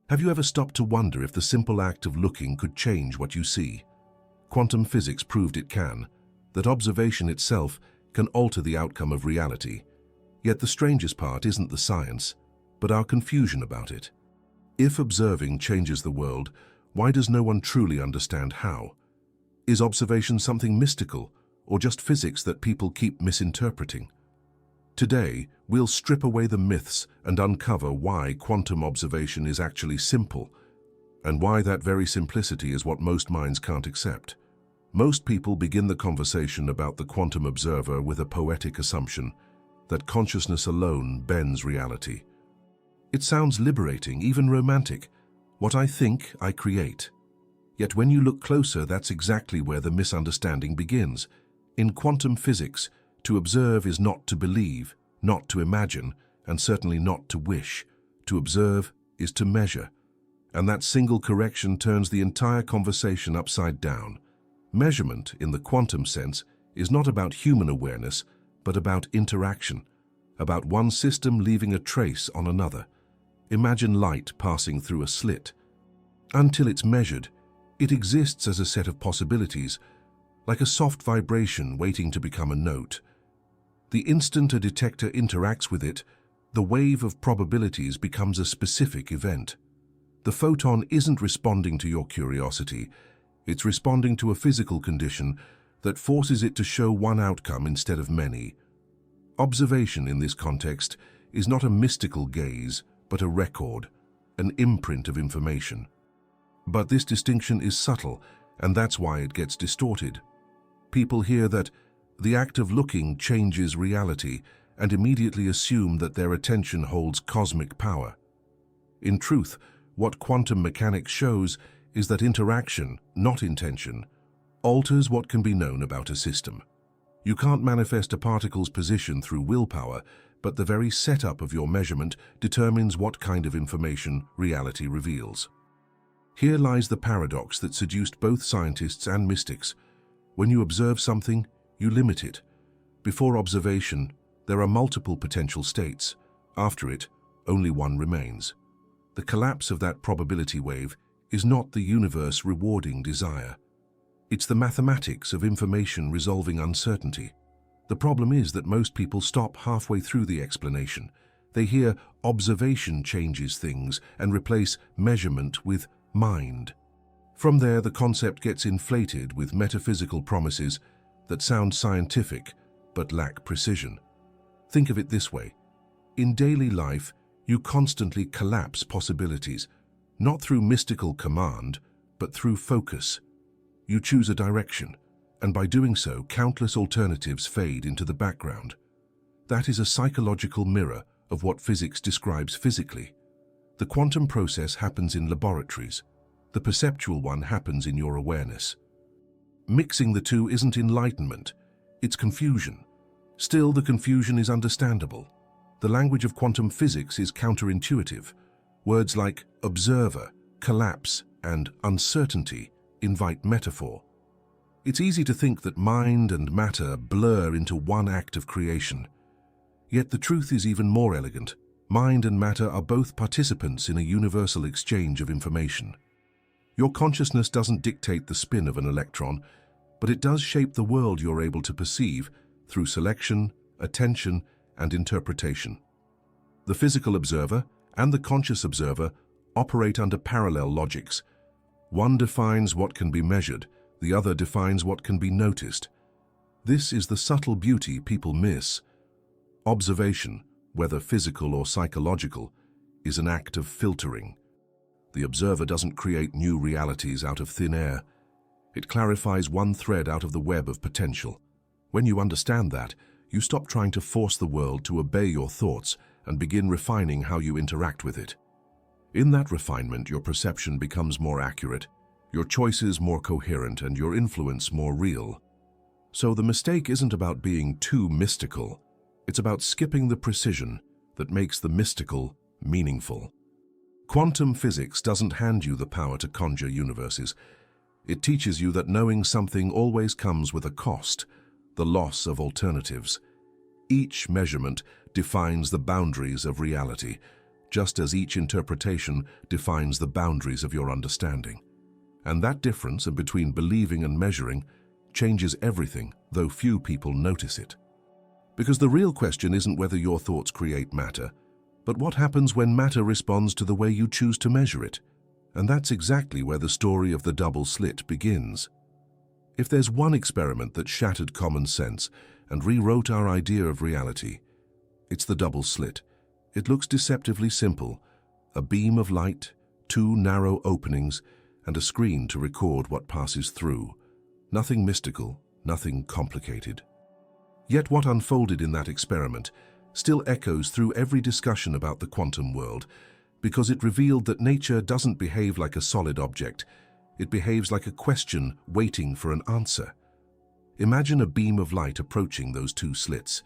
Have you ever stopped to wonder if the simple act of looking could change what you see? Quantum physics proved it can, that observation itself can alter the outcome of reality. Yet the strangest part isn't the science, but our confusion about it. If observing changes the world, why does no one truly understand how? Is observation something mystical, or just physics that people keep misinterpreting? Today, we'll strip away the myths and uncover why quantum observation is actually simple, and why that very simplicity is what most minds can't accept. Most people begin the conversation about the quantum observer with a poetic assumption that consciousness alone bends reality. It sounds liberating, even romantic. What I think, I create. Yet when you look closer, that's exactly where the misunderstanding begins. In quantum physics, to observe is not to believe, not to imagine, and certainly not to wish. To observe is to measure. And that single correction turns the entire conversation upside down. Measurement, in the quantum sense, is not about human awareness, but about interaction, about one system leaving a trace on another. Imagine light passing through a slit. Until it's measured, it exists as a set of possibilities, like a soft vibration waiting to become a note. The instant a detector interacts with it, the wave of probabilities becomes a specific event. The photon isn't responding to your curiosity, it's responding to a physical condition that forces it to show one outcome instead of many. Observation in this context is not a mystical gaze, but a record, an imprint of information. But this distinction is subtle, and that's why it gets distorted. People hear that the act of looking changes reality and immediately assume that their attention holds cosmic power. In truth, what quantum mechanics shows is that interaction, not intention, alters what can be known about a system. You can't manifest a particle's position through willpower, but the very setup of your measurement determines what kind of information reality reveals. Here lies the paradox that seduced both scientists and mystics. When you observe something, you limit it. Before observation, there are multiple potential states. After it, only one remains. The collapse of that probability wave is not the universe rewarding desire. It's the mathematics of information resolving uncertainty. The problem is that most people stop halfway through the explanation. They hear observation changes things and replace measurement with mind. From there, the concept gets inflated with metaphysical promises that sound scientific but lack precision. Think of it this way. In daily life, you constantly collapse possibilities, not through mystical command, but through focus. You choose a direction, and by doing so, countless alternatives fade into the background. That is a psychological mirror of what physics describes physically. The quantum process happens in laboratories. The perceptual one happens in your awareness. Mixing the two isn't enlightenment, it's confusion. Still, the confusion is understandable. The language of quantum physics is counterintuitive. Words like observer, collapse, and uncertainty invite metaphor. It's easy to think that mind and matter blur into one act of creation. Yet the truth is even more elegant. Mind and matter are both participants in a universal exchange of information. Your consciousness doesn't dictate the spin of an electron, but it does shape the world you're able to perceive through selection, attention, and interpretation. The physical observer and the conscious observer operate under parallel logics. One defines what can be measured, the other defines what can be noticed. This is the subtle beauty people miss. Observation, whether physical or psychological, is an act of filtering. The observer doesn't create new realities out of thin air. It clarifies one thread out of the web of potential. When you understand that, you stop trying to force the world to obey your thoughts and begin refining how you interact with it. In that refinement, your perception becomes more accurate, your choices more coherent, and your influence more real. So the mistake isn't about being too mystical. It's about skipping the precision that makes the mystical meaningful. Quantum physics doesn't hand you the power to conjure universes. It teaches you that knowing something always comes with a cost, the loss of alternatives. Each measurement defines the boundaries of reality, just as each interpretation defines the boundaries of your understanding. And that difference between believing and measuring changes everything, though few people notice it. Because the real question isn't whether your thoughts create matter, but what happens when matter responds to the way you choose to measure it. And that's exactly where the story of the double slit begins. If there's one experiment that shattered common sense and rewrote our idea of reality, it's the double slit. It looks deceptively simple: a beam of light, two narrow openings, and a screen to record what passes through. Nothing mystical, nothing complicated. Yet what unfolded in that experiment still echoes through every discussion about the quantum world, because it revealed that nature doesn't behave like a solid object. It behaves like a question waiting for an answer. Imagine a beam of light approaching those two slits.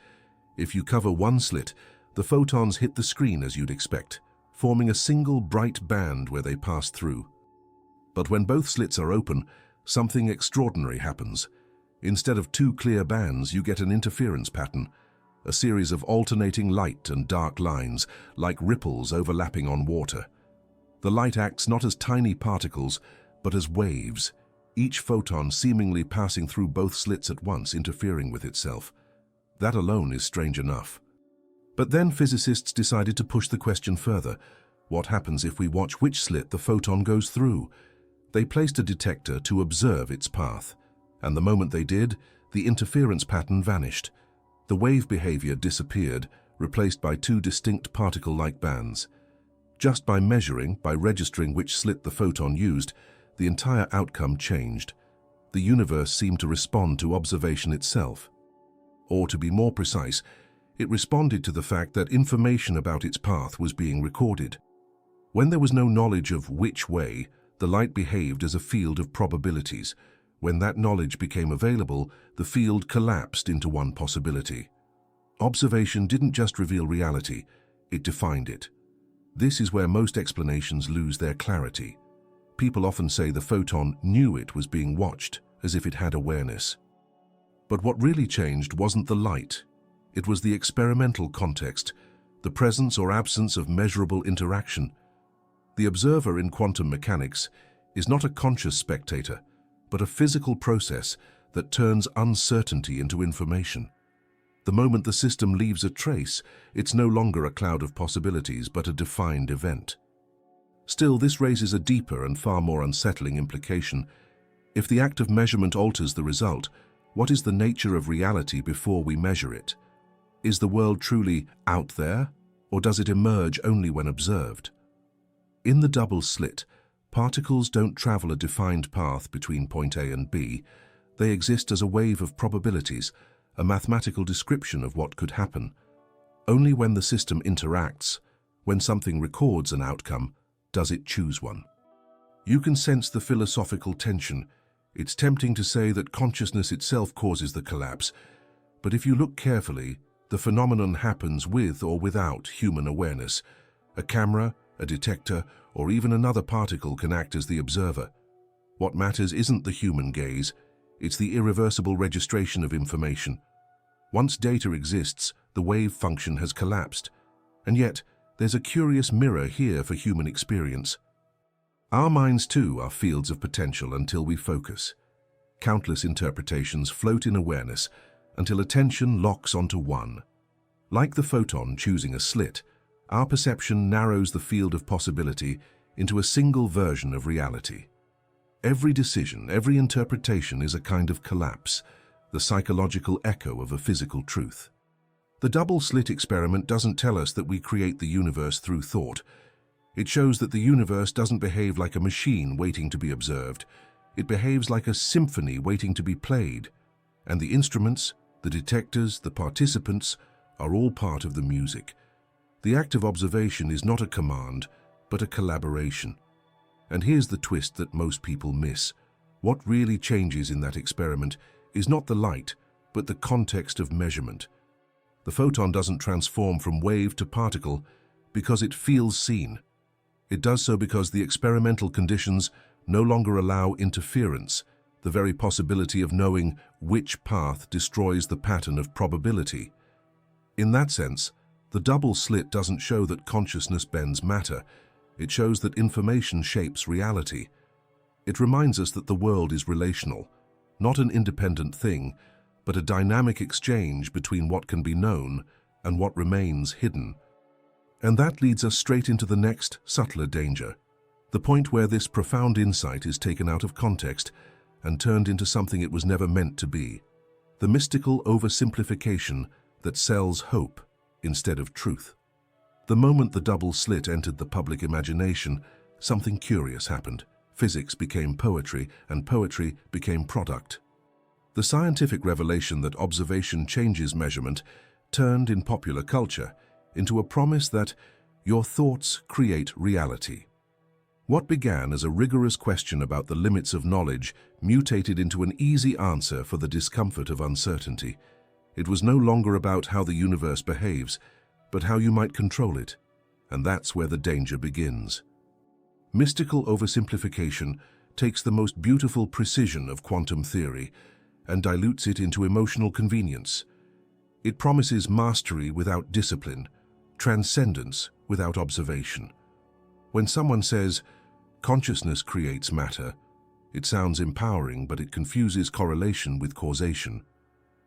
If you cover one slit, the photons hit the screen as you'd expect, forming a single bright band where they pass through. But when both slits are open, something extraordinary happens. Instead of two clear bands, you get an interference pattern, a series of alternating light and dark lines, like ripples overlapping on water. The light acts not as tiny particles, but as waves, each photon seemingly passing through both slits at once, interfering with itself. That alone is strange enough. But then physicists decided to push the question further. What happens if we watch which slit the photon goes through? They placed a detector to observe its path, and the moment they did, the interference pattern vanished. The wave behavior disappeared, replaced by two distinct particle-like bands. Just by measuring, by registering which slit the photon used, the entire outcome changed. The universe seemed to respond to observation itself. Or to be more precise, it responded to the fact that information about its path was being recorded. When there was no knowledge of which way, the light behaved as a field of probabilities. When that knowledge became available, the field collapsed into one possibility. Observation didn't just reveal reality, it defined it. This is where most explanations lose their clarity. People often say the photon knew it was being watched, as if it had awareness. But what really changed wasn't the light. It was the experimental context, the presence or absence of measurable interaction. The observer in quantum mechanics is not a conscious spectator, but a physical process that turns uncertainty into information. The moment the system leaves a trace, it's no longer a cloud of possibilities, but a defined event. Still, this raises a deeper and far more unsettling implication. If the act of measurement alters the result, what is the nature of reality before we measure it? Is the world truly out there, or does it emerge only when observed? In the double slit, particles don't travel a defined path between point A and B. They exist as a wave of probabilities, a mathematical description of what could happen. Only when the system interacts, when something records an outcome, does it choose one. You can sense the philosophical tension. It's tempting to say that consciousness itself causes the collapse, but if you look carefully, the phenomenon happens with or without human awareness. A camera, a detector, or even another particle can act as the observer. What matters isn't the human gaze, it's the irreversible registration of information. Once data exists, the wave function has collapsed. And yet, there's a curious mirror here for human experience. Our minds too are fields of potential until we focus. Countless interpretations float in awareness until attention locks onto one. Like the photon choosing a slit, our perception narrows the field of possibility into a single version of reality. Every decision, every interpretation is a kind of collapse, the psychological echo of a physical truth. The double slit experiment doesn't tell us that we create the universe through thought. It shows that the universe doesn't behave like a machine waiting to be observed. It behaves like a symphony waiting to be played. And the instruments, the detectors, the participants are all part of the music. The act of observation is not a command, but a collaboration. And here's the twist that most people miss. What really changes in that experiment is not the light, but the context of measurement. The photon doesn't transform from wave to particle because it feels seen. It does so because the experimental conditions no longer allow interference, the very possibility of knowing which path destroys the pattern of probability. In that sense, the The double slit doesn't show that consciousness bends matter. It shows that information shapes reality. It reminds us that the world is relational, not an independent thing, but a dynamic exchange between what can be known and what remains hidden. And that leads us straight into the next, subtler danger, the point where this profound insight is taken out of context and turned into something it was never meant to be. The mystical oversimplification that sells hope instead of truth. The moment the double slit entered the public imagination, something curious happened. Physics became poetry, and poetry became product. The scientific revelation that observation changes measurement turned in popular culture into a promise that your thoughts create reality. What began as a rigorous question about the limits of knowledge mutated into an easy answer for the discomfort of uncertainty. It was no longer about how the universe behaves, but how you might control it. And that's where the danger begins. Mystical oversimplification takes the most beautiful precision of quantum theory and dilutes it into emotional convenience. It promises mastery without discipline, transcendence without observation. When someone says, "Consciousness creates matter," it sounds empowering, but it confuses correlation with causation.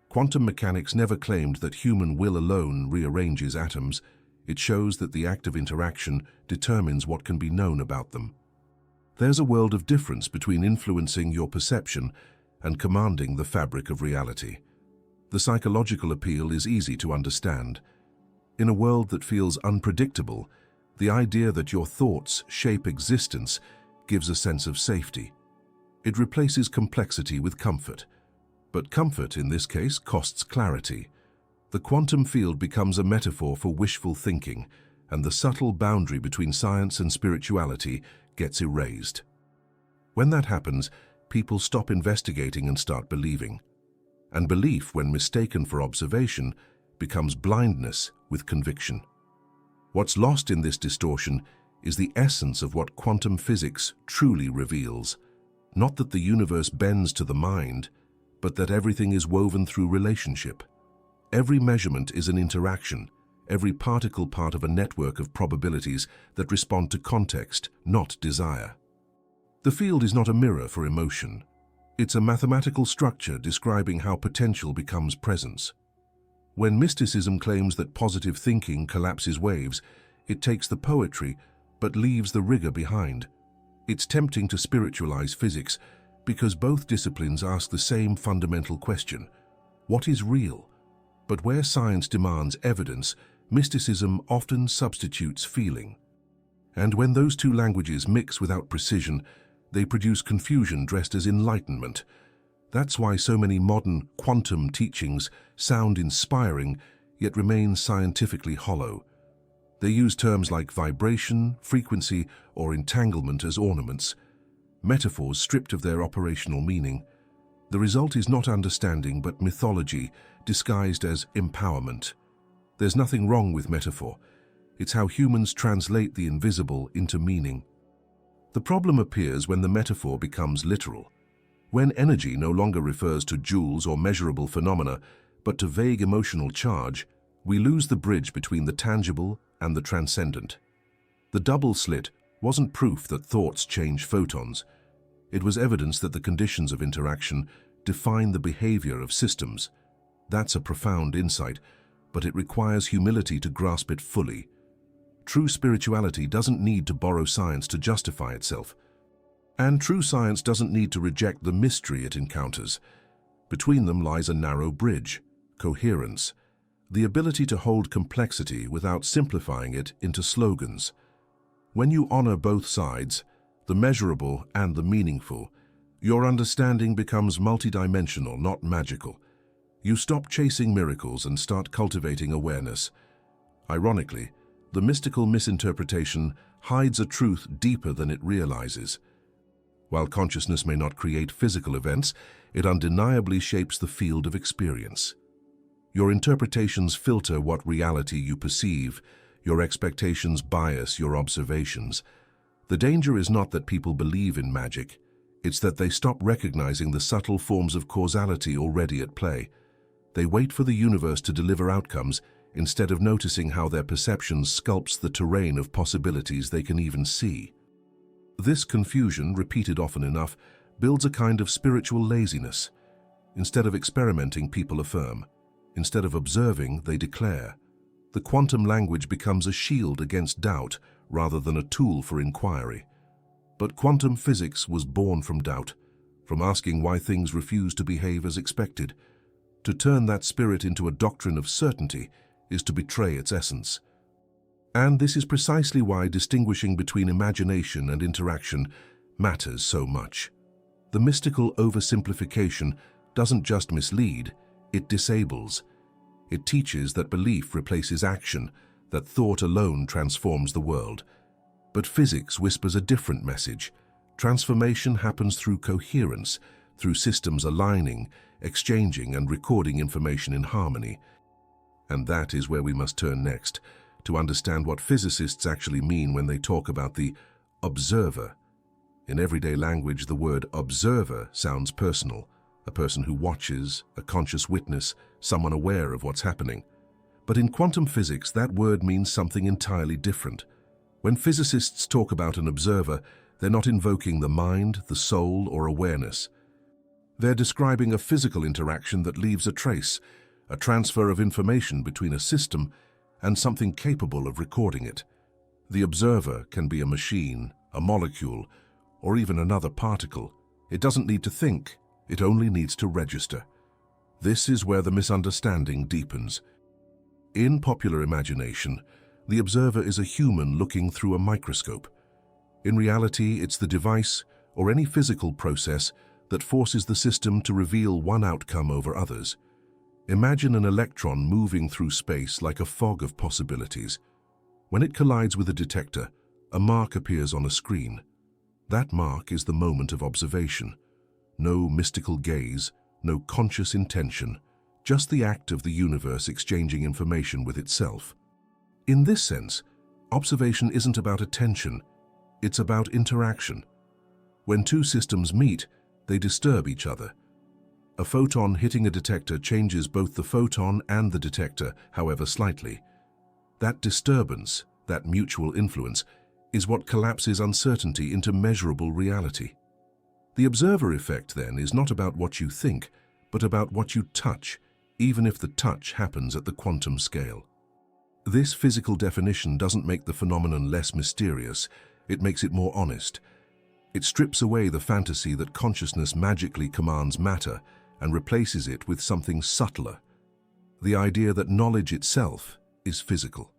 Quantum mechanics never claimed that human will alone rearranges atoms. It shows that the act of interaction determines what can be known about them. There's a world of difference between influencing your perception and commanding the fabric of reality. The psychological appeal is easy to understand. In a world that feels unpredictable, the idea that your thoughts shape existence gives a sense of safety. It replaces complexity with comfort. But comfort, in this case, costs clarity. The quantum field becomes a metaphor for wishful thinking, and the subtle boundary between science and spirituality gets erased. When that happens, people stop investigating and start believing. And belief, when mistaken for observation, becomes blindness with conviction. What's lost in this distortion is the essence of what quantum physics truly reveals. Not that the universe bends to the mind, but that everything is woven through relationship. Every measurement is an interaction, every particle part of a network of probabilities that respond to context, not desire. The field is not a mirror for emotion. It's a mathematical structure describing how potential becomes presence. When mysticism claims that positive thinking collapses waves, it takes the poetry but leaves the rigor behind. It's tempting to spiritualize physics because both disciplines ask the same fundamental question: what is real? But where science demands evidence, mysticism often substitutes feeling. And when those two languages mix without precision, they produce confusion dressed as enlightenment. That's why so many modern quantum teachings sound inspiring, yet remain scientifically hollow. They use terms like vibration, frequency, or entanglement as ornaments, metaphors stripped of their operational meaning. The result is not understanding, but mythology disguised as empowerment. There's nothing wrong with metaphor. It's how humans translate the invisible into meaning. The problem appears when the metaphor becomes literal. When energy no longer refers to joules or measurable phenomena, but to vague emotional charge, we lose the bridge between the tangible and the transcendent. The double slit wasn't proof that thoughts change photons. It was evidence that the conditions of interaction define the behavior of systems. That's a profound insight, but it requires humility to grasp it fully. True spirituality doesn't need to borrow science to justify itself. And true science doesn't need to reject the mystery it encounters. Between them lies a narrow bridge: coherence, the ability to hold complexity without simplifying it into slogans. When you honor both sides, the measurable and the meaningful, your understanding becomes multidimensional, not magical. You stop chasing miracles and start cultivating awareness. Ironically, the mystical misinterpretation hides a truth deeper than it realizes. While consciousness may not create physical events, it undeniably shapes the field of experience. Your interpretations filter what reality you perceive. Your expectations bias your observations. The danger is not that people believe in magic. It's that they stop recognizing the subtle forms of causality already at play. They wait for the universe to deliver outcomes instead of noticing how their perception sculpts the terrain of possibilities they can even see. This confusion, repeated often enough, builds a kind of spiritual laziness. Instead of experimenting, people affirm. Instead of observing, they declare. The quantum language becomes a shield against doubt rather than a tool for inquiry. But quantum physics was born from doubt, from asking why things refuse to behave as expected. To turn that spirit into a doctrine of certainty is to betray its essence. And this is precisely why distinguishing between imagination and interaction matters so much. The mystical oversimplification doesn't just mislead, it disables. It teaches that belief replaces action, that thought alone transforms the world. But physics whispers a different message. Transformation happens through coherence, through systems aligning, exchanging and recording information in harmony. And that is where we must turn next, to understand what physicists actually mean when they talk about the observer. In everyday language, the word observer sounds personal, a person who watches, a conscious witness, someone aware of what's happening. But in quantum physics, that word means something entirely different. When physicists talk about an observer, they're not invoking the mind, the soul, or awareness. They're describing a physical interaction that leaves a trace, a transfer of information between a system and something capable of recording it. The observer can be a machine, a molecule, or even another particle. It doesn't need to think, it only needs to register. This is where the misunderstanding deepens. In popular imagination, the observer is a human looking through a microscope. In reality, it's the device, or any physical process, that forces the system to reveal one outcome over others. Imagine an electron moving through space like a fog of possibilities. When it collides with a detector, a mark appears on a screen. That mark is the moment of observation. No mystical gaze, no conscious intention, just the act of the universe exchanging information with itself. In this sense, observation isn't about attention, it's about interaction. When two systems meet, they disturb each other. A photon hitting a detector changes both the photon and the detector, however slightly. That disturbance, that mutual influence, is what collapses uncertainty into measurable reality. The observer effect, then, is not about what you think, but about what you touch, even if the touch happens at the quantum scale. This physical definition doesn't make the phenomenon less mysterious, it makes it more honest. It strips away the fantasy that consciousness magically commands matter and replaces it with something subtler, the idea that knowledge itself is physical.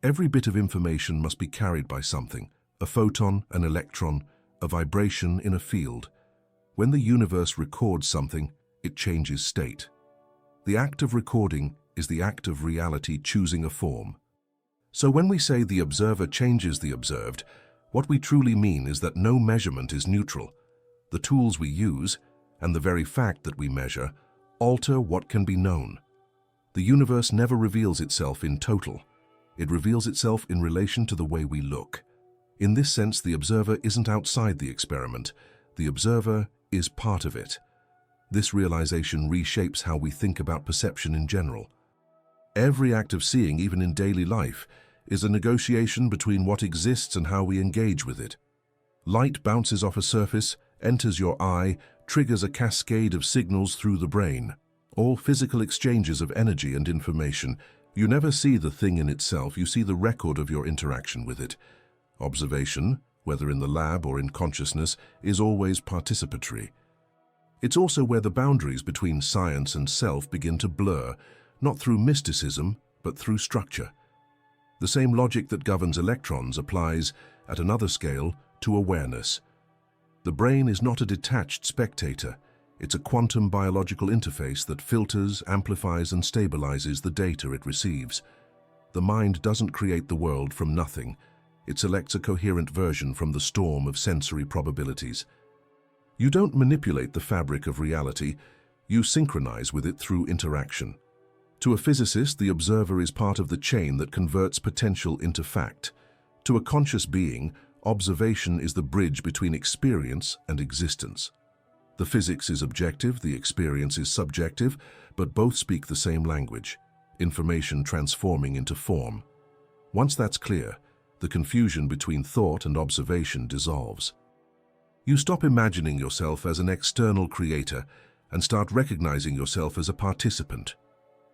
Every bit of information must be carried by something, a photon, an electron, a vibration in a field. When the universe records something, it changes state. The act of recording is the act of reality choosing a form. So when we say the observer changes the observed, what we truly mean is that no measurement is neutral. The tools we use, and the very fact that we measure, alter what can be known. The universe never reveals itself in total. It reveals itself in relation to the way we look. In this sense, the observer isn't outside the experiment. The observer is part of it. This realization reshapes how we think about perception in general. Every act of seeing, even in daily life, is a negotiation between what exists and how we engage with it. Light bounces off a surface, enters your eye, triggers a cascade of signals through the brain. All physical exchanges of energy and information. You never see the thing in itself, you see the record of your interaction with it. Observation, whether in the lab or in consciousness, is always participatory. It's also where the boundaries between science and self begin to blur, not through mysticism, but through structure. The same logic that governs electrons applies, at another scale, to awareness. The brain is not a detached spectator. It's a quantum biological interface that filters, amplifies, and stabilizes the data it receives. The mind doesn't create the world from nothing. It selects a coherent version from the storm of sensory probabilities. You don't manipulate the fabric of reality, you synchronize with it through interaction. To a physicist, the observer is part of the chain that converts potential into fact. To a conscious being, observation is the bridge between experience and existence. The physics is objective, the experience is subjective, but both speak the same language. information transforming into form. Once that's clear, the confusion between thought and observation dissolves. You stop imagining yourself as an external creator and start recognizing yourself as a participant,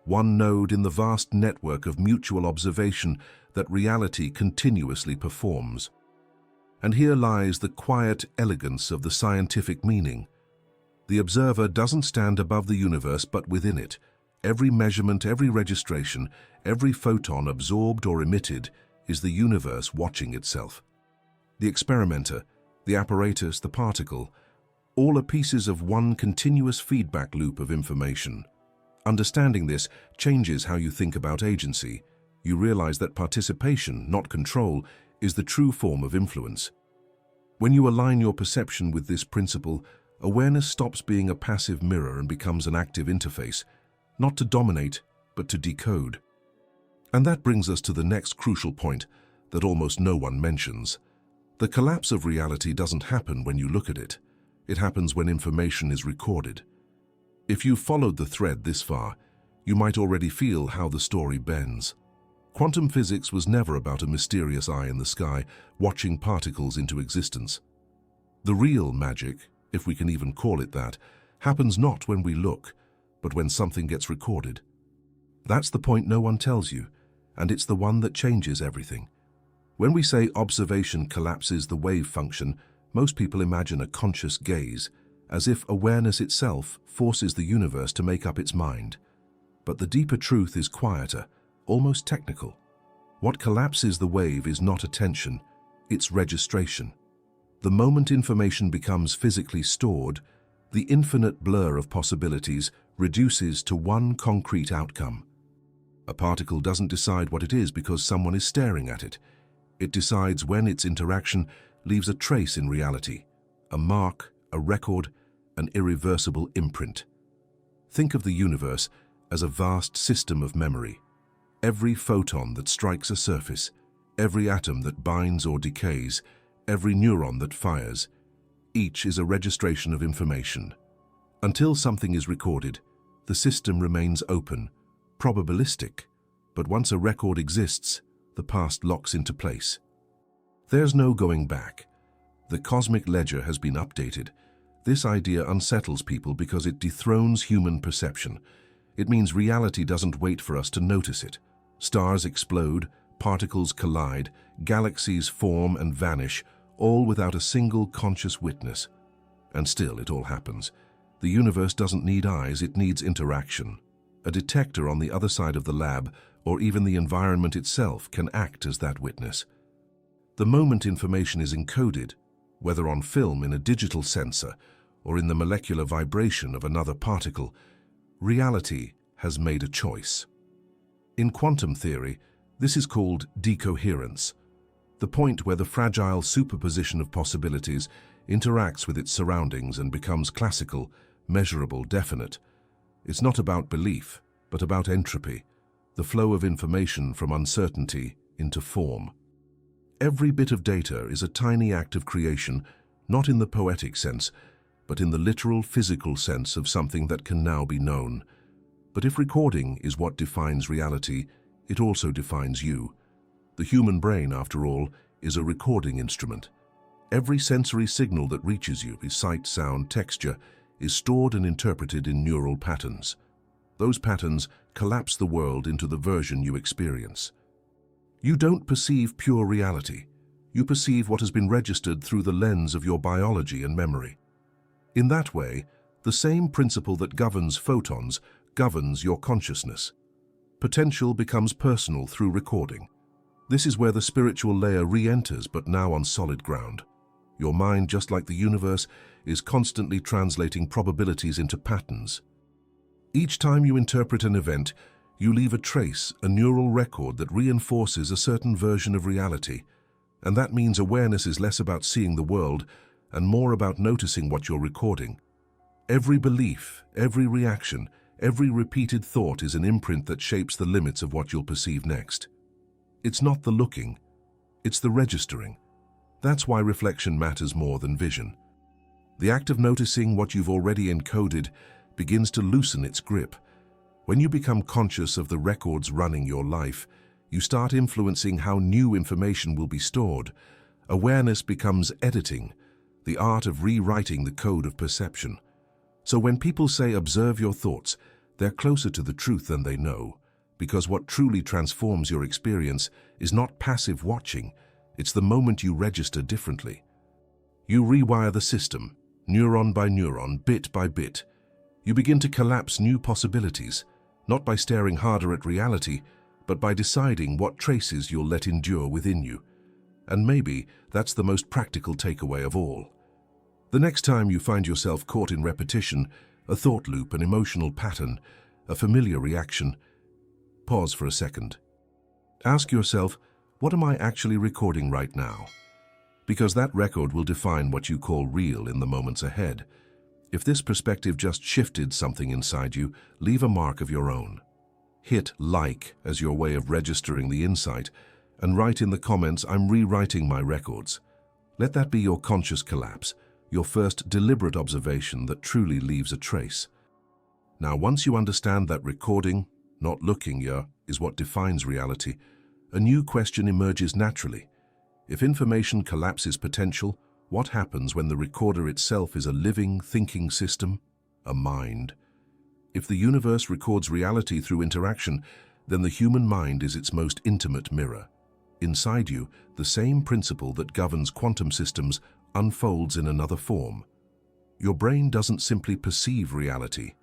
one node in the vast network of mutual observation that reality continuously performs. And here lies the quiet elegance of the scientific meaning. The observer doesn't stand above the universe but within it. Every measurement, every registration, every photon absorbed or emitted is the universe watching itself. The experimenter, the apparatus, the particle, all are pieces of one continuous feedback loop of information. Understanding this changes how you think about agency. You realize that participation, not control, is the true form of influence. When you align your perception with this principle, awareness stops being a passive mirror and becomes an active interface, not to dominate, but to decode. And that brings us to the next crucial point that almost no one mentions. The collapse of reality doesn't happen when you look at it. It happens when information is recorded. If you've followed the thread this far, you might already feel how the story bends. Quantum physics was never about a mysterious eye in the sky watching particles into existence. The real magic, if we can even call it that, happens not when we look, but when something gets recorded. That's the point no one tells you, and it's the one that changes everything. When we say observation collapses the wave function, most people imagine a conscious gaze, as if awareness itself forces the universe to make up its mind. But the deeper truth is quieter, almost technical. What collapses the wave is not attention, it's registration. The moment information becomes physically stored, the infinite blur of possibilities reduces to one concrete outcome. A particle doesn't decide what it is because someone is staring at it. It decides when its interaction leaves a trace in reality, a mark, a record, an irreversible imprint. Think of the universe as a vast system of memory. Every photon that strikes a surface, every atom that binds or decays, every neuron that fires, each is a registration of information. Until something is recorded, the system remains open, probabilistic, but once a record exists, the past locks into place. There's no going back. The cosmic ledger has been updated. This idea unsettles people because it dethrones human perception. It means reality doesn't wait for us to notice it. Stars explode, particles collide, galaxies form and vanish, all without a single conscious witness. And still it all happens. The universe doesn't need eyes, it needs interaction. A detector on the other side of the lab, or even the environment itself, can act as that witness. The moment information is encoded, whether on film in a digital sensor or in the molecular vibration of another particle, reality has made a choice. In quantum theory, this is called decoherence, the point where the fragile superposition of possibilities interacts with its surroundings and becomes classical, measurable, definite. It's not about belief, but about entropy, the flow of information from uncertainty into form. Every bit of data is a tiny act of creation, not in the poetic sense, but in the literal physical sense of something that can now be known. But if recording is what defines reality, it also defines you. The human brain, after all, is a recording instrument. Every sensory signal that reaches you, sight, sound, texture, is stored and interpreted in neural patterns. Those patterns collapse the world into the version you experience. You don't perceive pure reality. You perceive what has been registered through the lens of your biology and memory. In that way, the same principle that governs photons governs your consciousness. Potential becomes personal through recording. This is where the spiritual layer re-enters, but now on solid ground. Your mind, just like the universe, is constantly translating probabilities into patterns. Each time you interpret an event, you leave a trace, a neural record that reinforces a certain version of reality. And that means awareness is less about seeing the world and more about noticing what you're recording. Every belief, every reaction, every repeated thought is an imprint that shapes the limits of what you'll perceive next. It's not the looking, it's the registering. That's why reflection matters more than vision. The act of noticing what you've already encoded begins to loosen its grip. When you become conscious of the records running your life, you start influencing how new information will be stored. Awareness becomes editing, the art of rewriting the code of perception. So when people say observe your thoughts, they're closer to the truth than they know, because what truly transforms your experience is not passive watching, it's the moment you register differently. You rewire the system, neuron by neuron, bit by bit. You begin to collapse new possibilities, not by staring harder at reality, but by deciding what traces you'll let endure within you. And maybe that's the most practical takeaway of all. The next time you find yourself caught in repetition, a thought loop, an emotional pattern, a familiar reaction, pause for a second. Ask yourself, what am I actually recording right now? Because that record will define what you call real in the moments ahead. If this perspective just shifted something inside you, leave a mark of your own. Hit like as your way of registering the insight, and write in the comments, I'm rewriting my records. Let that be your conscious collapse, your first deliberate observation that truly leaves a trace. Now, once you understand that recording, not looking, is what defines reality, a new question emerges naturally. If information collapses potential, what happens when the recorder itself is a living, thinking system, a mind? If the universe records reality through interaction, then the human mind is its most intimate mirror. Inside you, the same principle that governs quantum systems unfolds in another form. Your brain doesn't simply perceive reality,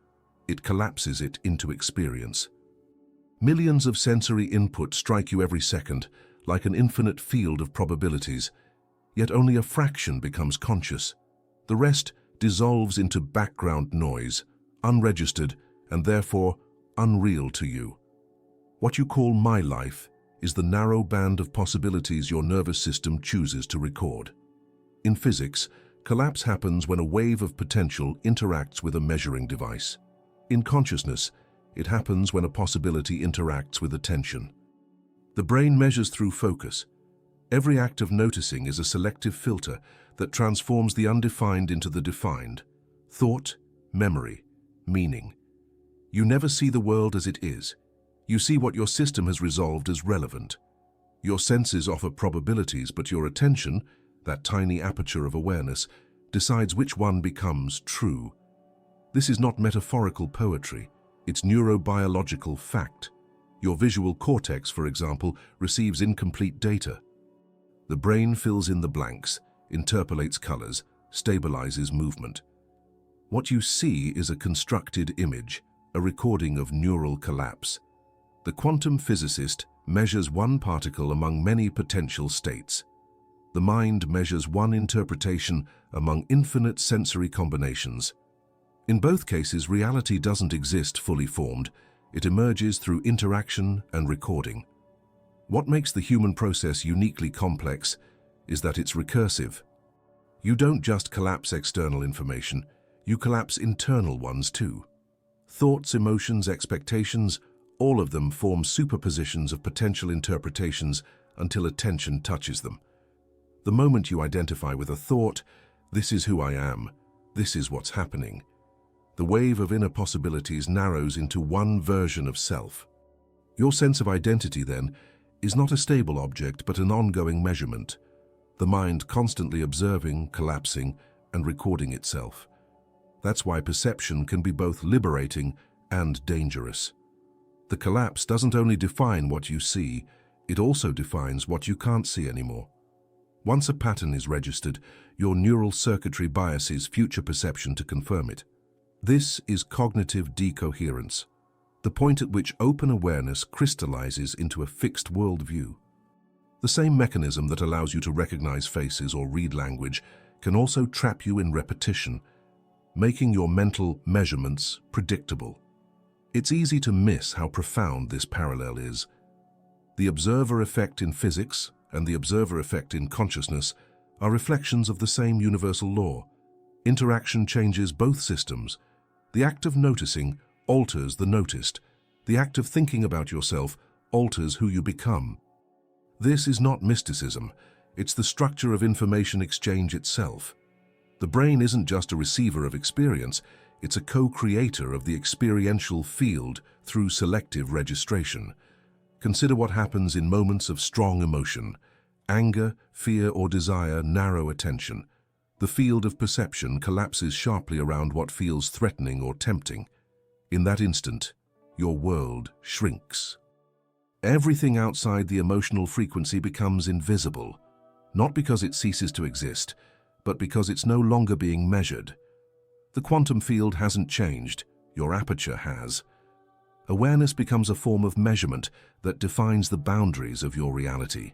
it collapses it into experience. Millions of sensory input strike you every second, like an infinite field of probabilities, yet only a fraction becomes conscious. The rest dissolves into background noise, unregistered and therefore unreal to you. What you call my life is the narrow band of possibilities your nervous system chooses to record. In physics, collapse happens when a wave of potential interacts with a measuring device. In consciousness, it happens when a possibility interacts with attention. The brain measures through focus. Every act of noticing is a selective filter that transforms the undefined into the defined. Thought, memory, meaning. You never see the world as it is. You see what your system has resolved as relevant. Your senses offer probabilities, but your attention, that tiny aperture of awareness, decides which one becomes true. This is not metaphorical poetry, it's neurobiological fact. Your visual cortex, for example, receives incomplete data. The brain fills in the blanks, interpolates colors, stabilizes movement. What you see is a constructed image, a recording of neural collapse. The quantum physicist measures one particle among many potential states. The mind measures one interpretation among infinite sensory combinations. In both cases, reality doesn't exist fully formed. It emerges through interaction and recording. What makes the human process uniquely complex is that it's recursive. You don't just collapse external information, you collapse internal ones too. Thoughts, emotions, expectations, all of them form superpositions of potential interpretations until attention touches them. The moment you identify with a thought, this is who I am, this is what's happening. The wave of inner possibilities narrows into one version of self. Your sense of identity, then, is not a stable object but an ongoing measurement, the mind constantly observing, collapsing, and recording itself. That's why perception can be both liberating and dangerous. The collapse doesn't only define what you see, it also defines what you can't see anymore. Once a pattern is registered, your neural circuitry biases future perception to confirm it. This is cognitive decoherence, the point at which open awareness crystallizes into a fixed worldview. The same mechanism that allows you to recognize faces or read language can also trap you in repetition, making your mental measurements predictable. It's easy to miss how profound this parallel is. The observer effect in physics and the observer effect in consciousness are reflections of the same universal law. Interaction changes both systems. The act of noticing alters the noticed. The act of thinking about yourself alters who you become. This is not mysticism. It's the structure of information exchange itself. The brain isn't just a receiver of experience, It's a co-creator of the experiential field through selective registration. Consider what happens in moments of strong emotion. Anger, fear, or desire narrow attention. The field of perception collapses sharply around what feels threatening or tempting. In that instant, your world shrinks. Everything outside the emotional frequency becomes invisible, not because it ceases to exist, but because it's no longer being measured. The quantum field hasn't changed, your aperture has. Awareness becomes a form of measurement that defines the boundaries of your reality.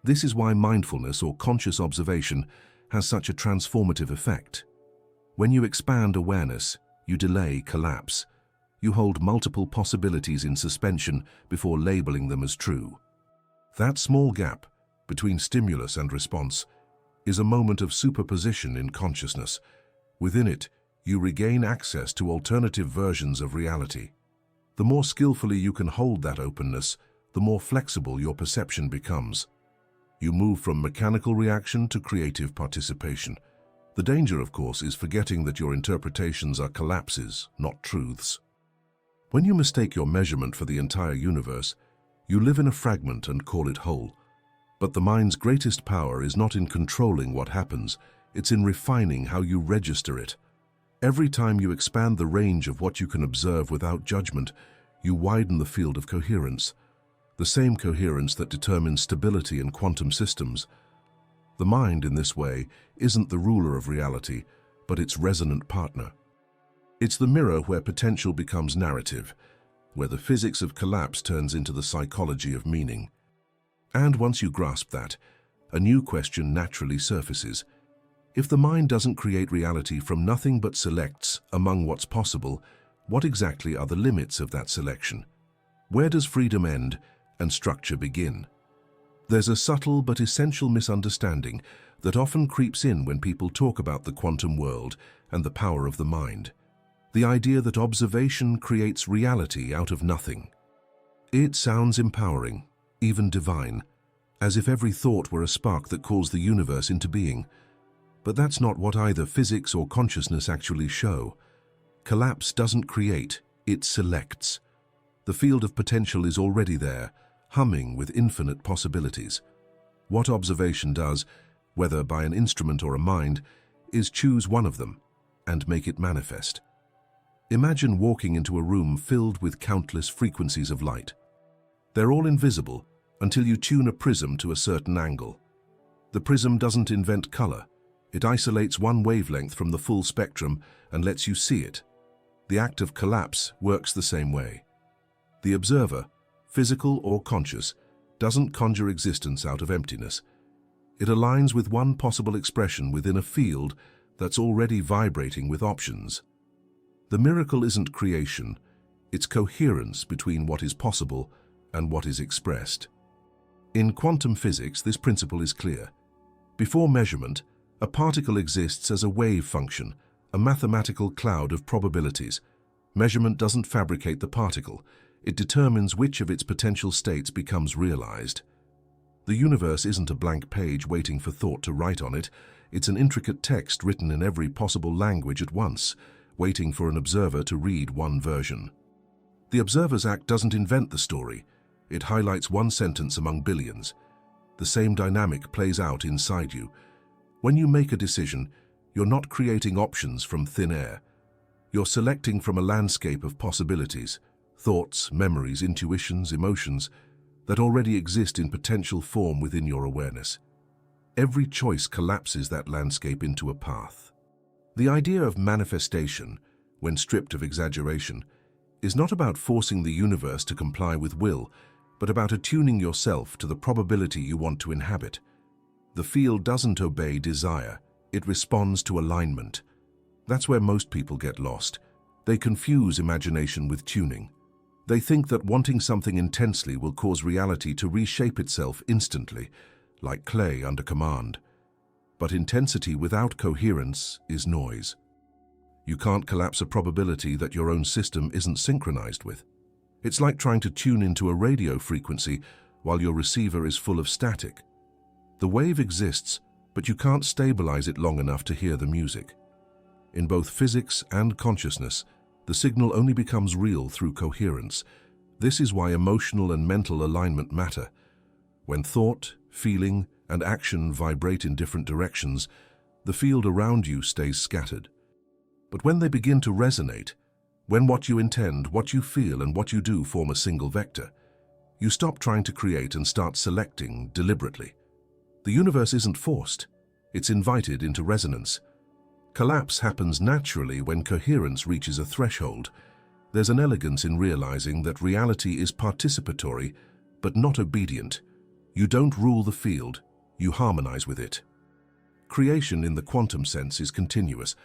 This is why mindfulness or conscious observation has such a transformative effect. When you expand awareness, you delay collapse. You hold multiple possibilities in suspension before labeling them as true. That small gap between stimulus and response is a moment of superposition in consciousness. Within it, you regain access to alternative versions of reality. The more skillfully you can hold that openness, the more flexible your perception becomes. You move from mechanical reaction to creative participation. The danger, of course, is forgetting that your interpretations are collapses, not truths. When you mistake your measurement for the entire universe, you live in a fragment and call it whole. But the mind's greatest power is not in controlling what happens, it's in refining how you register it. Every time you expand the range of what you can observe without judgment, you widen the field of coherence, the same coherence that determines stability in quantum systems. The mind, in this way, isn't the ruler of reality, but its resonant partner. It's the mirror where potential becomes narrative, where the physics of collapse turns into the psychology of meaning. And once you grasp that, a new question naturally surfaces. If the mind doesn't create reality from nothing but selects among what's possible, what exactly are the limits of that selection? Where does freedom end and structure begin? There's a subtle but essential misunderstanding that often creeps in when people talk about the quantum world and the power of the mind. The idea that observation creates reality out of nothing. It sounds empowering, even divine, as if every thought were a spark that calls the universe into being. But that's not what either physics or consciousness actually show. Collapse doesn't create, it selects. The field of potential is already there, humming with infinite possibilities. What observation does, whether by an instrument or a mind, is choose one of them and make it manifest. Imagine walking into a room filled with countless frequencies of light. They're all invisible until you tune a prism to a certain angle. The prism doesn't invent color. It isolates one wavelength from the full spectrum and lets you see it. The act of collapse works the same way. The observer, physical or conscious, doesn't conjure existence out of emptiness. It aligns with one possible expression within a field that's already vibrating with options. The miracle isn't creation, it's coherence between what is possible and what is expressed. In quantum physics, this principle is clear. Before measurement, a particle exists as a wave function, a mathematical cloud of probabilities. Measurement doesn't fabricate the particle, it determines which of its potential states becomes realized. The universe isn't a blank page waiting for thought to write on it, it's an intricate text written in every possible language at once, waiting for an observer to read one version. The observer's act doesn't invent the story, it highlights one sentence among billions. The same dynamic plays out inside you. When you make a decision, you're not creating options from thin air. You're selecting from a landscape of possibilities, thoughts, memories, intuitions, emotions that already exist in potential form within your awareness. Every choice collapses that landscape into a path. The idea of manifestation, when stripped of exaggeration, is not about forcing the universe to comply with will, but about attuning yourself to the probability you want to inhabit. The field doesn't obey desire, it responds to alignment. That's where most people get lost. They confuse imagination with tuning. They think that wanting something intensely will cause reality to reshape itself instantly, like clay under command. But intensity without coherence is noise. You can't collapse a probability that your own system isn't synchronized with. It's like trying to tune into a radio frequency while your receiver is full of static. The wave exists, but you can't stabilize it long enough to hear the music. In both physics and consciousness, the signal only becomes real through coherence. This is why emotional and mental alignment matter. When thought, feeling, and action vibrate in different directions, the field around you stays scattered. But when they begin to resonate, when what you intend, what you feel, and what you do form a single vector, you stop trying to create and start selecting deliberately. The universe isn't forced, it's invited into resonance. Collapse happens naturally when coherence reaches a threshold. There's an elegance in realizing that reality is participatory, but not obedient. You don't rule the field, you harmonize with it. Creation in the quantum sense is continuous.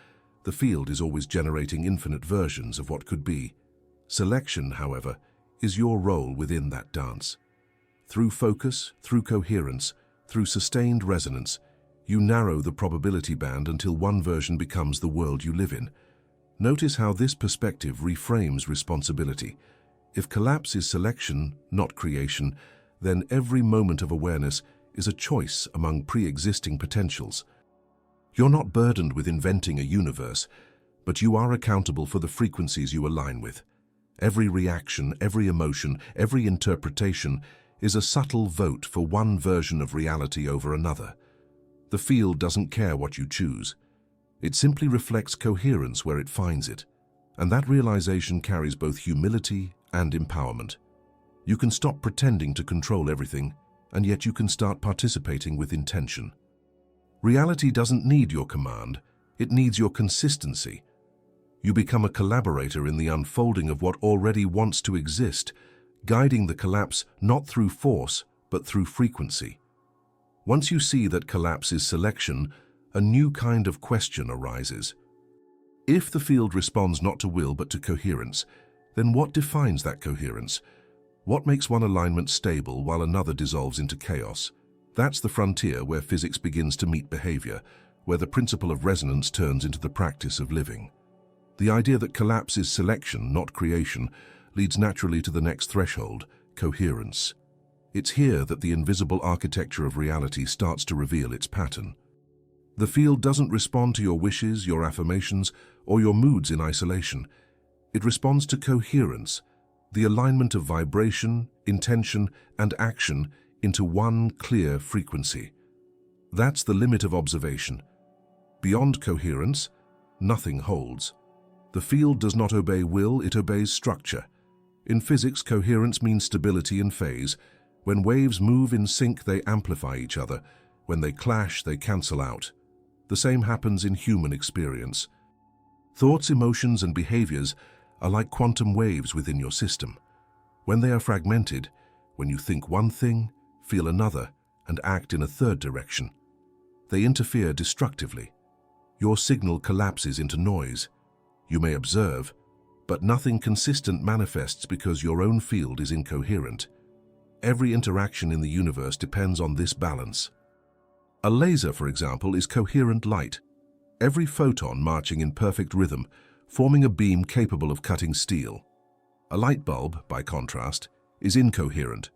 The field is always generating infinite versions of what could be. Selection, however, is your role within that dance. Through focus, through coherence, through sustained resonance, you narrow the probability band until one version becomes the world you live in. Notice how this perspective reframes responsibility. If collapse is selection, not creation, then every moment of awareness is a choice among pre-existing potentials. You're not burdened with inventing a universe, but you are accountable for the frequencies you align with. Every reaction, every emotion, every interpretation is a subtle vote for one version of reality over another. The field doesn't care what you choose. It simply reflects coherence where it finds it, and that realization carries both humility and empowerment. You can stop pretending to control everything, and yet you can start participating with intention. Reality doesn't need your command, it needs your consistency. You become a collaborator in the unfolding of what already wants to exist, guiding the collapse not through force, but through frequency. Once you see that collapse is selection, a new kind of question arises. If the field responds not to will but to coherence, then what defines that coherence? What makes one alignment stable while another dissolves into chaos? That's the frontier where physics begins to meet behavior, where the principle of resonance turns into the practice of living. The idea that collapse is selection, not creation, leads naturally to the next threshold, coherence. It's here that the invisible architecture of reality starts to reveal its pattern. The field doesn't respond to your wishes, your affirmations, or your moods in isolation. It responds to coherence, the alignment of vibration, intention, and action into one clear frequency. That's the limit of observation. Beyond coherence, nothing holds. The field does not obey will, it obeys structure. In physics, coherence means stability in phase. When waves move in sync, they amplify each other. When they clash, they cancel out. The same happens in human experience. Thoughts, emotions, and behaviors are like quantum waves within your system. When they are fragmented, when you think one thing, feel another, and act in a third direction, they interfere destructively. Your signal collapses into noise. You may observe, but nothing consistent manifests because your own field is incoherent. Every interaction in the universe depends on this balance. A laser, for example, is coherent light. Every photon marching in perfect rhythm, forming a beam capable of cutting steel. A light bulb, by contrast, is incoherent.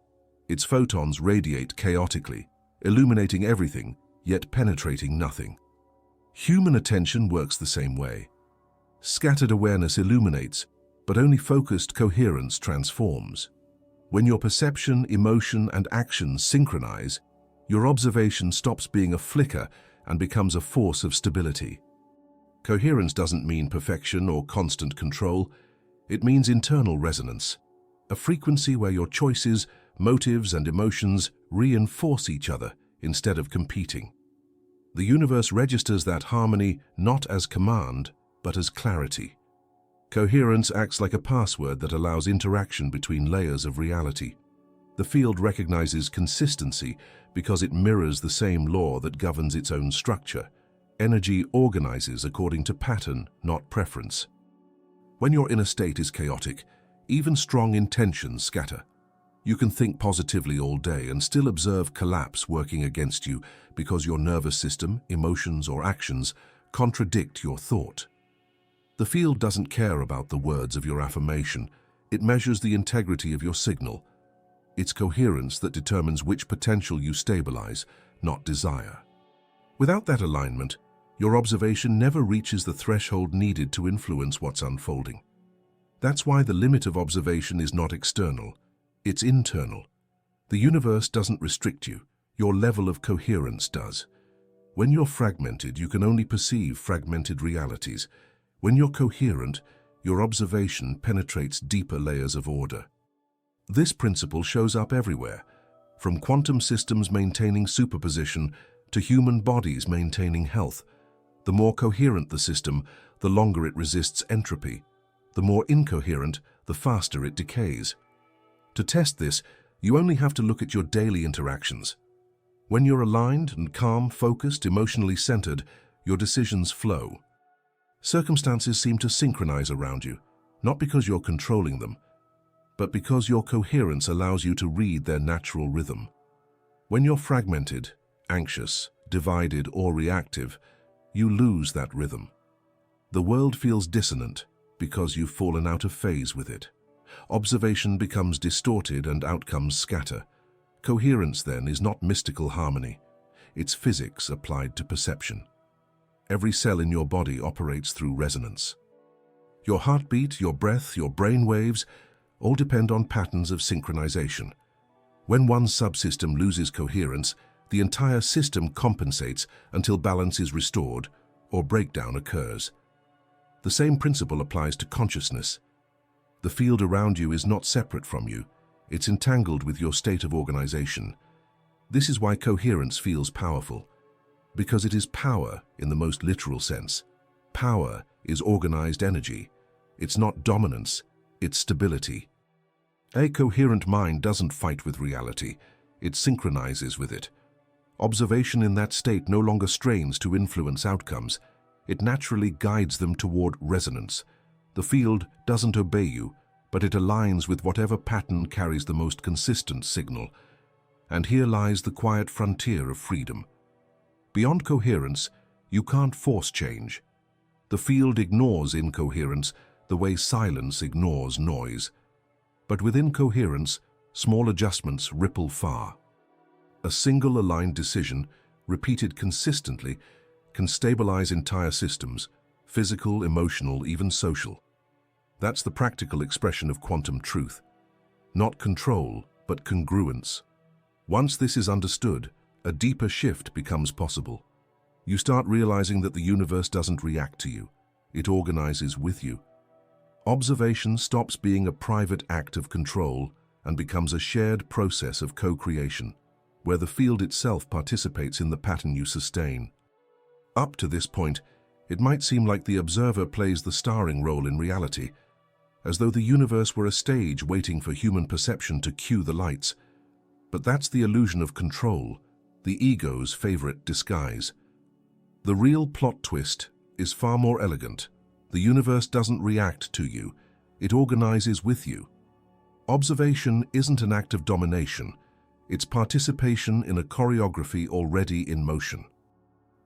Its photons radiate chaotically, illuminating everything, yet penetrating nothing. Human attention works the same way. Scattered awareness illuminates, but only focused coherence transforms. When your perception, emotion, and action synchronize, your observation stops being a flicker and becomes a force of stability. Coherence doesn't mean perfection or constant control. It means internal resonance, a frequency where your choices, motives, and emotions reinforce each other instead of competing. The universe registers that harmony not as command, but as clarity. Coherence acts like a password that allows interaction between layers of reality. The field recognizes consistency because it mirrors the same law that governs its own structure. Energy organizes according to pattern, not preference. When your inner state is chaotic, even strong intentions scatter. You can think positively all day and still observe collapse working against you because your nervous system, emotions, or actions contradict your thought. The field doesn't care about the words of your affirmation. It measures the integrity of your signal. It's coherence that determines which potential you stabilize, not desire. Without that alignment, Your observation never reaches the threshold needed to influence what's unfolding. That's why the limit of observation is not external, it's internal. The universe doesn't restrict you, your level of coherence does. When you're fragmented, you can only perceive fragmented realities. When you're coherent, your observation penetrates deeper layers of order. This principle shows up everywhere, from quantum systems maintaining superposition to human bodies maintaining health. The more coherent the system, the longer it resists entropy. The more incoherent, the faster it decays. To test this, you only have to look at your daily interactions. When you're aligned and calm, focused, emotionally centered, your decisions flow. Circumstances seem to synchronize around you, not because you're controlling them, but because your coherence allows you to read their natural rhythm. When you're fragmented, anxious, divided, or reactive, you lose that rhythm. The world feels dissonant because you've fallen out of phase with it. Observation becomes distorted and outcomes scatter. Coherence, then, is not mystical harmony. It's physics applied to perception. Every cell in your body operates through resonance. Your heartbeat, your breath, your brain waves all depend on patterns of synchronization. When one subsystem loses coherence, the entire system compensates until balance is restored or breakdown occurs. The same principle applies to consciousness. The field around you is not separate from you. It's entangled with your state of organization. This is why coherence feels powerful, because it is power in the most literal sense. Power is organized energy. It's not dominance, it's stability. A coherent mind doesn't fight with reality, it synchronizes with it. Observation in that state no longer strains to influence outcomes. It naturally guides them toward resonance. The field doesn't obey you, but it aligns with whatever pattern carries the most consistent signal. And here lies the quiet frontier of freedom. Beyond coherence, you can't force change. The field ignores incoherence the way silence ignores noise. But within coherence, small adjustments ripple far. A single aligned decision, repeated consistently, can stabilize entire systems, physical, emotional, even social. That's the practical expression of quantum truth. Not control, but congruence. Once this is understood, a deeper shift becomes possible. You start realizing that the universe doesn't react to you. It organizes with you. Observation stops being a private act of control and becomes a shared process of co-creation, where the field itself participates in the pattern you sustain. Up to this point, it might seem like the observer plays the starring role in reality, as though the universe were a stage waiting for human perception to cue the lights. But that's the illusion of control, the ego's favorite disguise. The real plot twist is far more elegant. The universe doesn't react to you, it organizes with you. Observation isn't an act of domination, it's participation in a choreography already in motion.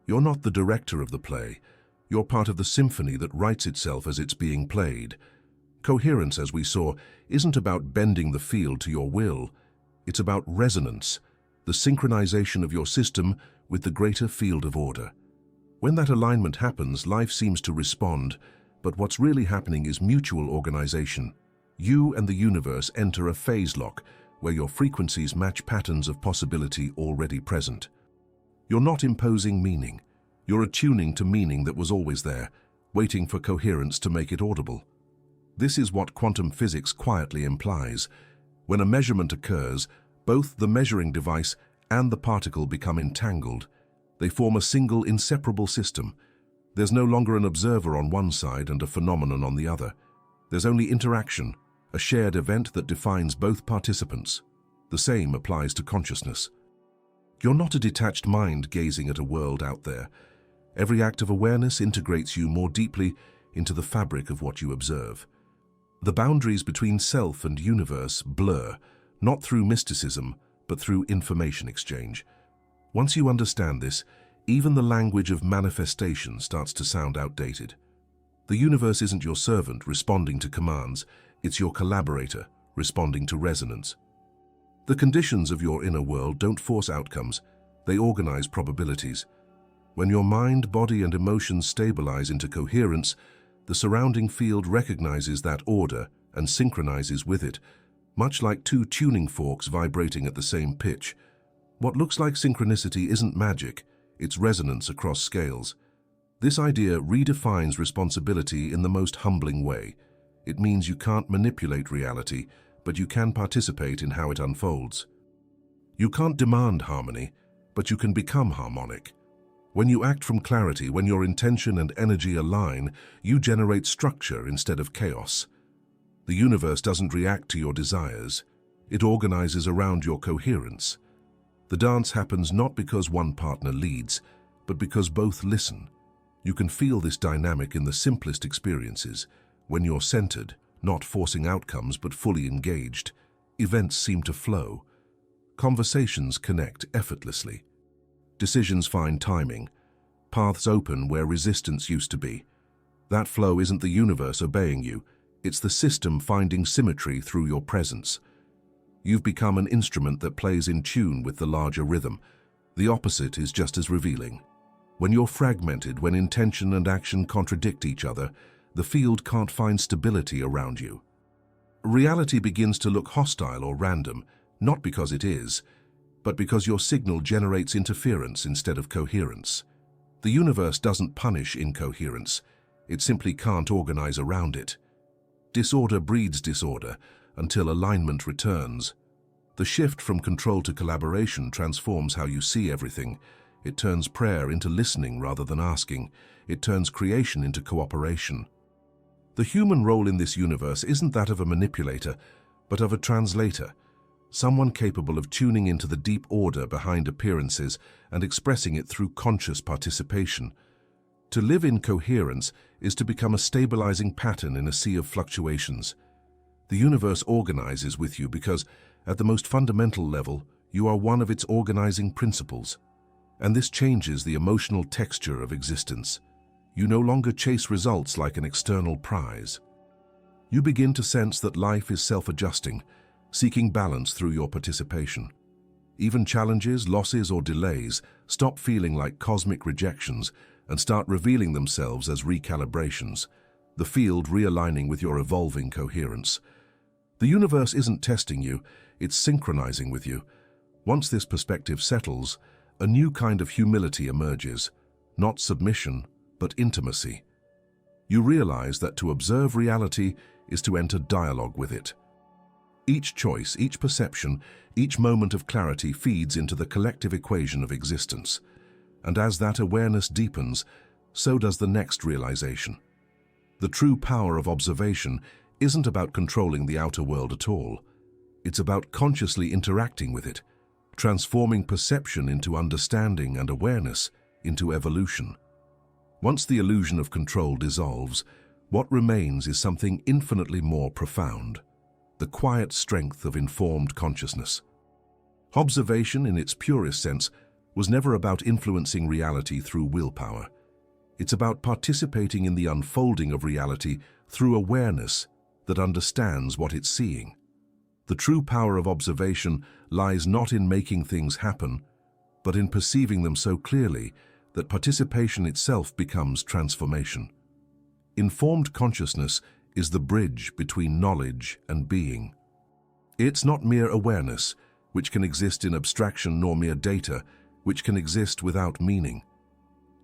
You're not the director of the play, you're part of the symphony that writes itself as it's being played. Coherence, as we saw, isn't about bending the field to your will, it's about resonance, the synchronization of your system with the greater field of order. When that alignment happens, life seems to respond, but what's really happening is mutual organization. You and the universe enter a phase lock where your frequencies match patterns of possibility already present. You're not imposing meaning. You're attuning to meaning that was always there, waiting for coherence to make it audible. This is what quantum physics quietly implies. When a measurement occurs, both the measuring device and the particle become entangled. They form a single, inseparable system. There's no longer an observer on one side and a phenomenon on the other. There's only interaction, a shared event that defines both participants. The same applies to consciousness. You're not a detached mind gazing at a world out there. Every act of awareness integrates you more deeply into the fabric of what you observe. The boundaries between self and universe blur, not through mysticism, but through information exchange. Once you understand this, even the language of manifestation starts to sound outdated. The universe isn't your servant responding to commands, it's your collaborator responding to resonance. The conditions of your inner world don't force outcomes, they organize probabilities. When your mind, body, and emotions stabilize into coherence, the surrounding field recognizes that order and synchronizes with it, much like two tuning forks vibrating at the same pitch. What looks like synchronicity isn't magic, it's resonance across scales. This idea redefines responsibility in the most humbling way. It means you can't manipulate reality, but you can participate in how it unfolds. You can't demand harmony, but you can become harmonic. When you act from clarity, when your intention and energy align, you generate structure instead of chaos. The universe doesn't react to your desires. It organizes around your coherence. The dance happens not because one partner leads, but because both listen. You can feel this dynamic in the simplest experiences. When you're centered, not forcing outcomes but fully engaged, events seem to flow. Conversations connect effortlessly. Decisions find timing. Paths open where resistance used to be. That flow isn't the universe obeying you, it's the system finding symmetry through your presence. You've become an instrument that plays in tune with the larger rhythm. The opposite is just as revealing. When you're fragmented, when intention and action contradict each other, the field can't find stability around you. Reality begins to look hostile or random, not because it is, but because your signal generates interference instead of coherence. The universe doesn't punish incoherence, it simply can't organize around it. Disorder breeds disorder until alignment returns. The shift from control to collaboration transforms how you see everything. It turns prayer into listening rather than asking. It turns creation into cooperation. The human role in this universe isn't that of a manipulator, but of a translator. Someone capable of tuning into the deep order behind appearances and expressing it through conscious participation. To live in coherence is to become a stabilizing pattern in a sea of fluctuations. The universe organizes with you because, at the most fundamental level, you are one of its organizing principles. And this changes the emotional texture of existence. You no longer chase results like an external prize. You begin to sense that life is self-adjusting, seeking balance through your participation. Even challenges, losses, or delays stop feeling like cosmic rejections and start revealing themselves as recalibrations, the field realigning with your evolving coherence. The universe isn't testing you, it's synchronizing with you. Once this perspective settles, a new kind of humility emerges, not submission, but intimacy. You realize that to observe reality is to enter dialogue with it. Each choice, each perception, each moment of clarity feeds into the collective equation of existence. And as that awareness deepens, so does the next realization. The true power of observation isn't about controlling the outer world at all. It's about consciously interacting with it, transforming perception into understanding and awareness into evolution. Once the illusion of control dissolves, what remains is something infinitely more profound: the quiet strength of informed consciousness. Observation, in its purest sense, was never about influencing reality through willpower. It's about participating in the unfolding of reality through awareness that understands what it's seeing. The true power of observation lies not in making things happen, but in perceiving them so clearly that participation itself becomes transformation. Informed consciousness is the bridge between knowledge and being. It's not mere awareness, which can exist in abstraction, nor mere data, which can exist without meaning.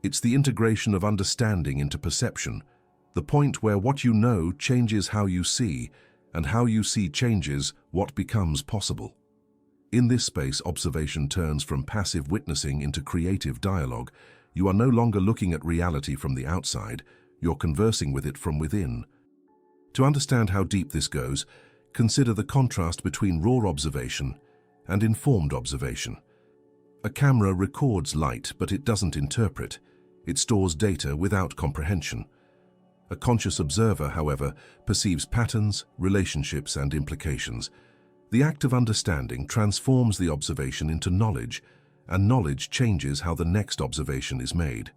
It's the integration of understanding into perception, the point where what you know changes how you see, and how you see changes what becomes possible. In this space, observation turns from passive witnessing into creative dialogue. You are no longer looking at reality from the outside, you're conversing with it from within. To understand how deep this goes, consider the contrast between raw observation and informed observation. A camera records light, but it doesn't interpret. It stores data without comprehension. A conscious observer, however, perceives patterns, relationships, and implications. The act of understanding transforms the observation into knowledge, and knowledge changes how the next observation is made.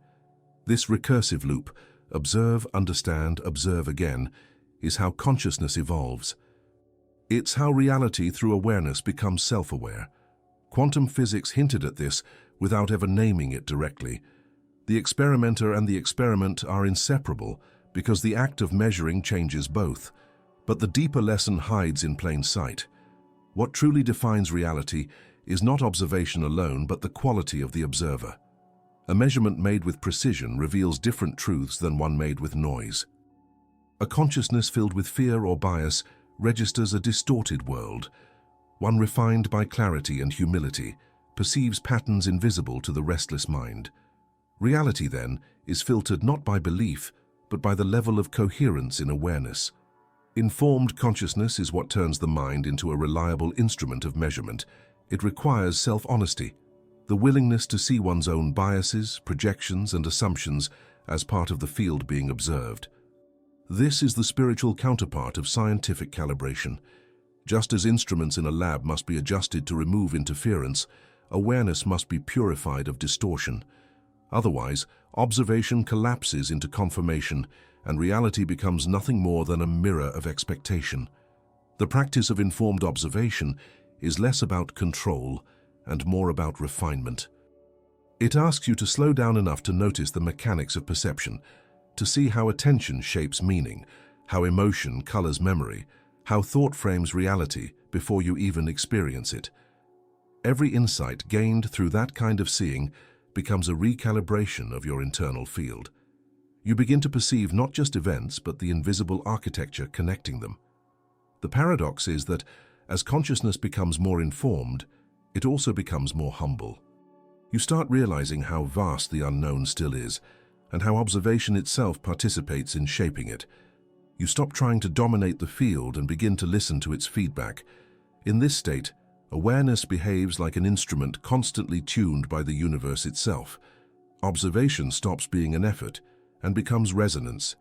This recursive loop, observe, understand, observe again, is how consciousness evolves. It's how reality through awareness becomes self-aware. Quantum physics hinted at this without ever naming it directly. The experimenter and the experiment are inseparable because the act of measuring changes both. But the deeper lesson hides in plain sight. What truly defines reality is not observation alone, but the quality of the observer. A measurement made with precision reveals different truths than one made with noise. A consciousness filled with fear or bias registers a distorted world. One refined by clarity and humility perceives patterns invisible to the restless mind. Reality, then, is filtered not by belief, but by the level of coherence in awareness. Informed consciousness is what turns the mind into a reliable instrument of measurement. It requires self-honesty, the willingness to see one's own biases, projections, and assumptions as part of the field being observed. This is the spiritual counterpart of scientific calibration. Just as instruments in a lab must be adjusted to remove interference, awareness must be purified of distortion. Otherwise, observation collapses into confirmation, and reality becomes nothing more than a mirror of expectation. The practice of informed observation is less about control and more about refinement. It asks you to slow down enough to notice the mechanics of perception, to see how attention shapes meaning, how emotion colors memory, how thought frames reality before you even experience it. Every insight gained through that kind of seeing becomes a recalibration of your internal field. You begin to perceive not just events, but the invisible architecture connecting them. The paradox is that as consciousness becomes more informed, it also becomes more humble. You start realizing how vast the unknown still is, and how observation itself participates in shaping it. You stop trying to dominate the field and begin to listen to its feedback. In this state, awareness behaves like an instrument constantly tuned by the universe itself. Observation stops being an effort and becomes resonance,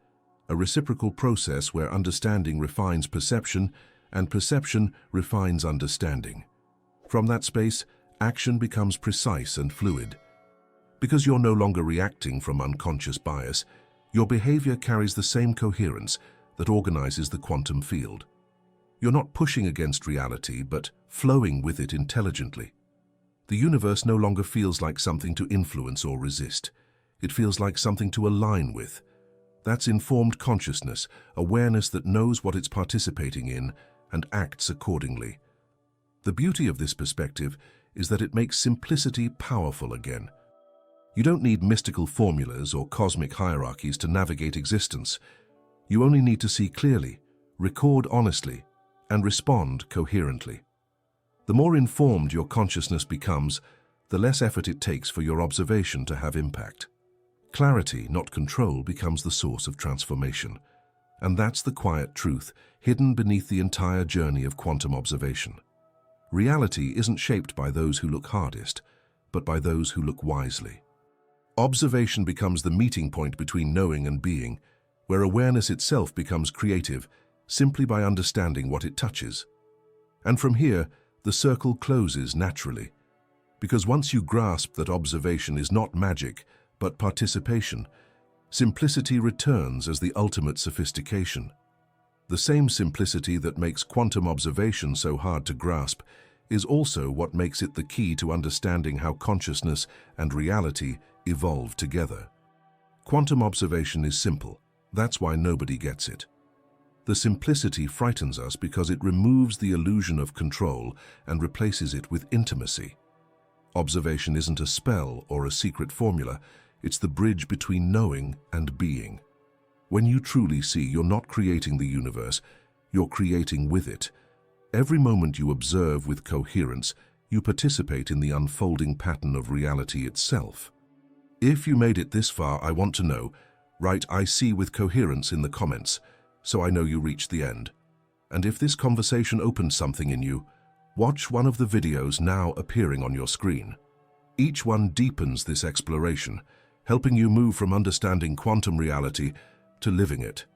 a reciprocal process where understanding refines perception and perception refines understanding. From that space, action becomes precise and fluid. Because you're no longer reacting from unconscious bias, your behavior carries the same coherence that organizes the quantum field. You're not pushing against reality, but flowing with it intelligently. The universe no longer feels like something to influence or resist. It feels like something to align with. That's informed consciousness, awareness that knows what it's participating in and acts accordingly. The beauty of this perspective is that it makes simplicity powerful again. You don't need mystical formulas or cosmic hierarchies to navigate existence. You only need to see clearly, record honestly, and respond coherently. The more informed your consciousness becomes, the less effort it takes for your observation to have impact. Clarity, not control, becomes the source of transformation. And that's the quiet truth hidden beneath the entire journey of quantum observation. Reality isn't shaped by those who look hardest, but by those who look wisely. Observation becomes the meeting point between knowing and being, where awareness itself becomes creative simply by understanding what it touches. And from here, the circle closes naturally, because once you grasp that observation is not magic, but participation, simplicity returns as the ultimate sophistication. The same simplicity that makes quantum observation so hard to grasp is also what makes it the key to understanding how consciousness and reality evolve together. Quantum observation is simple. That's why nobody gets it. The simplicity frightens us because it removes the illusion of control and replaces it with intimacy. Observation isn't a spell or a secret formula. It's the bridge between knowing and being. When you truly see, you're not creating the universe, you're creating with it. Every moment you observe with coherence, you participate in the unfolding pattern of reality itself. If you made it this far, I want to know, write "I see" with coherence in the comments, so I know you reached the end. And if this conversation opened something in you, watch one of the videos now appearing on your screen. Each one deepens this exploration, helping you move from understanding quantum reality to living it.